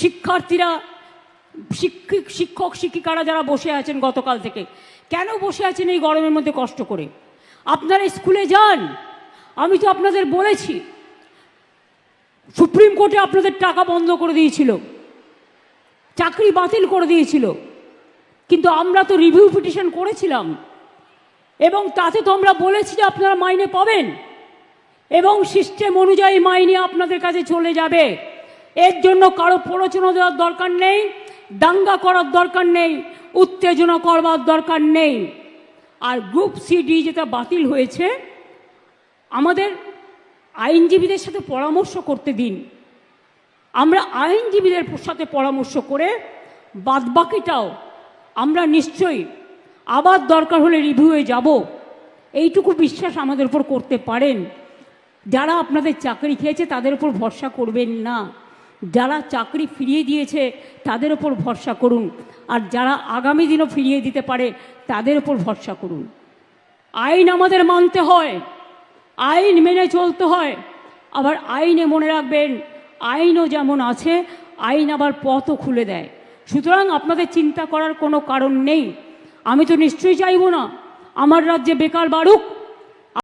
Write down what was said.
শিক্ষার্থীরা, শিক্ষক শিক্ষিকারা যারা বসে আছেন গতকাল থেকে, কেন বসে আছেন এই গরমের মধ্যে কষ্ট করে? আপনারা স্কুলে যান। আমি তো আপনাদের বলেছি, সুপ্রিম কোর্টে আপনাদের টাকা বন্ধ করে দিয়েছিল, চাকরি বাতিল করে দিয়েছিল, কিন্তু আমরা তো রিভিউ পিটিশন করেছিলাম এবং তাতে তো আমরা বলেছি যে আপনারা মাইনে পাবেন এবং সিস্টেম অনুযায়ী মাইনে আপনাদের কাছে চলে যাবে। এর জন্য কারো প্ররোচনা দেওয়ার দরকার নেই, দাঙ্গা করার দরকার নেই, উত্তেজনা করবার দরকার নেই। আর গ্রুপ সিডি যেটা বাতিল হয়েছে, আমাদের আইনজীবীদের সাথে পরামর্শ করতে দিন। আমরা আইনজীবীদের সাথে পরামর্শ করে বাদবাকিটাও আমরা নিশ্চয়ই আবার দরকার হলে রিভিউয়ে যাব, এইটুকু বিশ্বাস আমাদের উপর করতে পারেন। যারা আপনাদের চাকরি খেয়েছে তাদের উপর ভরসা করবেন না, যারা চাকরি ফিরিয়ে দিয়েছে তাদের উপর ভরসা করুন, আর যারা আগামী দিনও ফিরিয়ে দিতে পারে তাদের উপর ভরসা করুন। আইন আমাদের মানতে হয়, আইন মেনে চলতে হয়। আবার আইনে মনে রাখবেন, আইনও যেমন আছে, আইন আবার পথও খুলে দেয়। সুতরাং আপনাদের চিন্তা করার কোনো কারণ নেই। আমি তো নিশ্চয়ই চাইব না আমার রাজ্যে বেকার বাড়ুক,